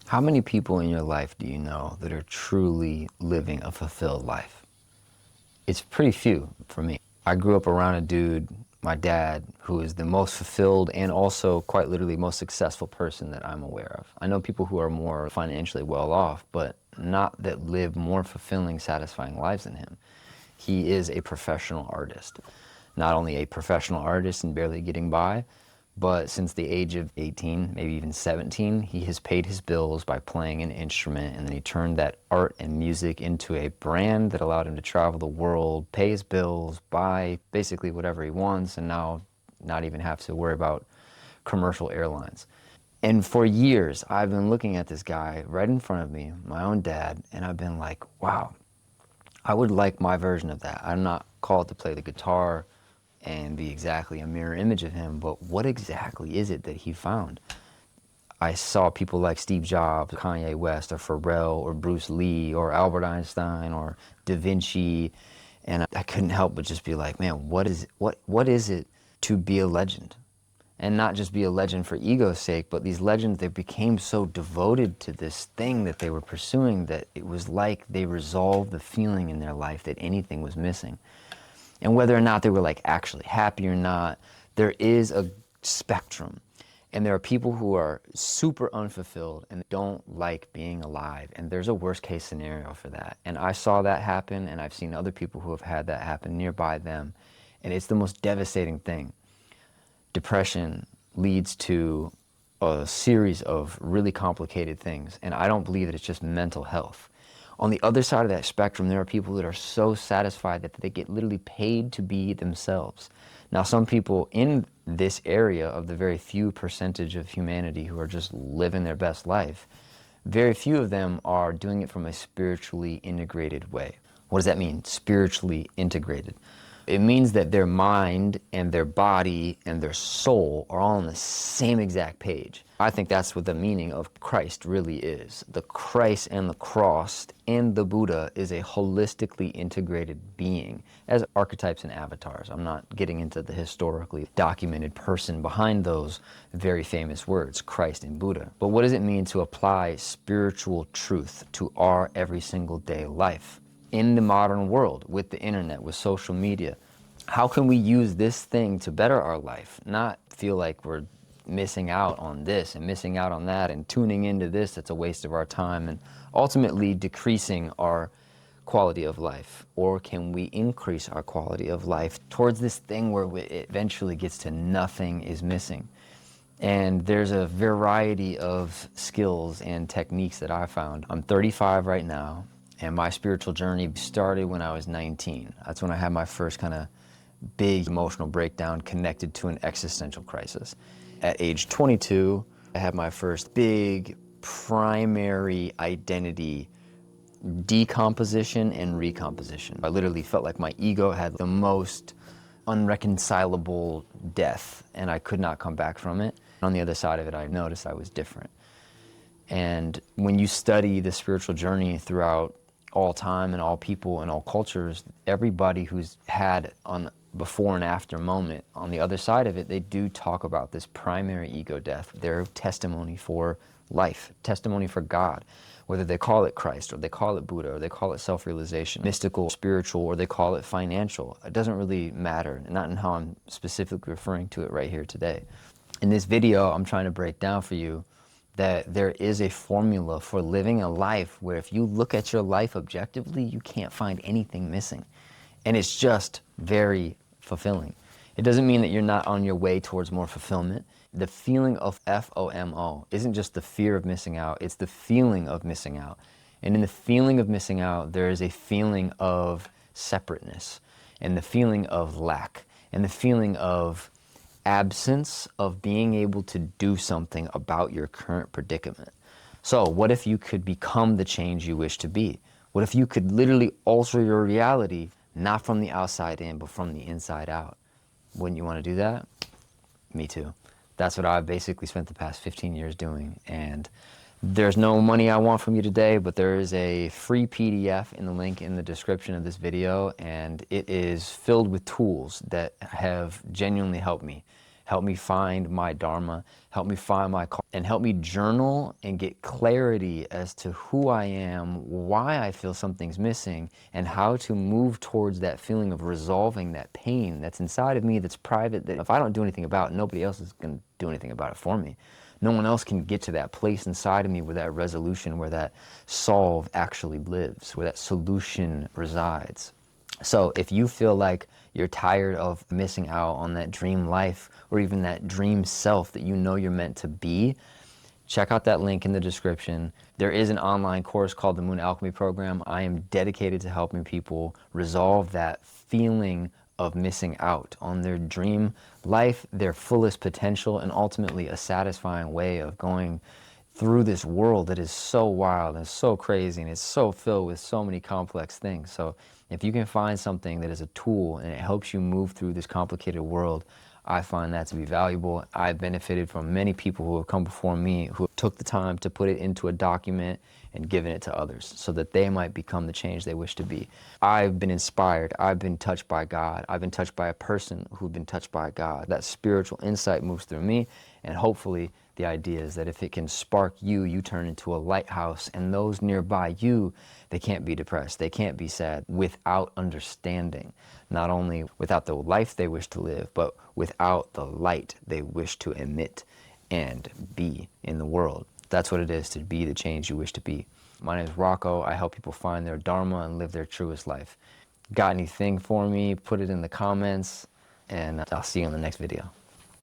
How many people in your life do you know that are truly living a fulfilled life? It's pretty few for me. I grew up around a dude, my dad, who is the most fulfilled and also quite literally most successful person that I'm aware of. I know people who are more financially well off, but not that live more fulfilling, satisfying lives than him. He is a professional artist. Not only a professional artist and barely getting by, but since the age of 18, maybe even 17, he has paid his bills by playing an instrument, and then he turned that art and music into a brand that allowed him to travel the world, pay his bills, buy basically whatever he wants, and now not even have to worry about commercial airlines. And for years, I've been looking at this guy right in front of me, my own dad, and I've been like, wow, I would like my version of that. I'm not called to play the guitar and be exactly a mirror image of him, but what exactly is it that he found? I saw people like Steve Jobs, Kanye West, or Pharrell, or Bruce Lee, or Albert Einstein, or Da Vinci, and I couldn't help but just be like, man, what is it to be a legend? And not just be a legend for ego's sake, but these legends, they became so devoted to this thing that they were pursuing that it was like they resolved the feeling in their life that anything was missing. And whether or not they were like actually happy or not, there is a spectrum. And there are people who are super unfulfilled and don't like being alive. And there's a worst case scenario for that. And I saw that happen, and I've seen other people who have had that happen nearby them. And it's the most devastating thing. Depression leads to a series of really complicated things. And I don't believe that it's just mental health. On the other side of that spectrum, there are people that are so satisfied that they get literally paid to be themselves. Now, some people in this area of the very few percentage of humanity who are just living their best life, very few of them are doing it from a spiritually integrated way. What does that mean, spiritually integrated? It means that their mind and their body and their soul are all on the same exact page. I think that's what the meaning of Christ really is. The Christ and the cross and the Buddha is a holistically integrated being as archetypes and avatars. I'm not getting into the historically documented person behind those very famous words, Christ and Buddha. But what does it mean to apply spiritual truth to our every single day life? In the modern world, with the internet, with social media, how can we use this thing to better our life? Not feel like we're missing out on this and missing out on that and tuning into this that's a waste of our time and ultimately decreasing our quality of life? Or can we increase our quality of life towards this thing where it eventually gets to nothing is missing? And there's a variety of skills and techniques that I found. I'm 35 right now. And my spiritual journey started when I was 19. That's when I had my first kind of big emotional breakdown connected to an existential crisis. At age 22, I had my first big primary identity decomposition and recomposition. I literally felt like my ego had the most unreconcilable death, and I could not come back from it. On the other side of it, I noticed I was different. And when you study the spiritual journey throughout all time and all people and all cultures, everybody who's had on before and after moment, on the other side of it, they do talk about this primary ego death, their testimony for life, testimony for God, whether they call it Christ or they call it Buddha or they call it self-realization, mystical, spiritual, or they call it financial. It doesn't really matter, not in how I'm specifically referring to it right here today. In this video, I'm trying to break down for you that there is a formula for living a life where if you look at your life objectively, you can't find anything missing. And it's just very fulfilling. It doesn't mean that you're not on your way towards more fulfillment. The feeling of FOMO isn't just the fear of missing out, it's the feeling of missing out. And in the feeling of missing out, there is a feeling of separateness, and the feeling of lack, and the feeling of absence of being able to do something about your current predicament. So what if you could become the change you wish to be? What if you could literally alter your reality, not from the outside in, but from the inside out? Wouldn't you want to do that? Me too. That's what I've basically spent the past 15 years doing. And there's no money I want from you today, but there is a free PDF in the link in the description of this video, and it is filled with tools that have genuinely helped me. help me find my dharma, help me find my call, and help me journal and get clarity as to who I am, why I feel something's missing, and how to move towards that feeling of resolving that pain that's inside of me, that's private, that if I don't do anything about it, nobody else is going to do anything about it for me. No one else can get to that place inside of me where that resolution, where that solve actually lives, where that solution resides. So if you feel like you're tired of missing out on that dream life or even that dream self that you know you're meant to be, check out that link in the description. There is an online course called the Moon Alchemy Program. I am dedicated to helping people resolve that feeling of missing out on their dream life, their fullest potential, and ultimately a satisfying way of going through this world that is so wild and so crazy and it's so filled with so many complex things. So if you can find something that is a tool and it helps you move through this complicated world, I find that to be valuable. I've benefited from many people who have come before me who took the time to put it into a document and given it to others so that they might become the change they wish to be. I've been inspired. I've been touched by God. I've been touched by a person who's been touched by God. That spiritual insight moves through me, and hopefully the idea is that if it can spark you, you turn into a lighthouse, and those nearby you, they can't be depressed, they can't be sad without understanding, not only without the life they wish to live, but without the light they wish to emit and be in the world. That's what it is to be the change you wish to be. My name is Rocco. I help people find their dharma and live their truest life. Got anything for me? Put it in the comments, and I'll see you in the next video.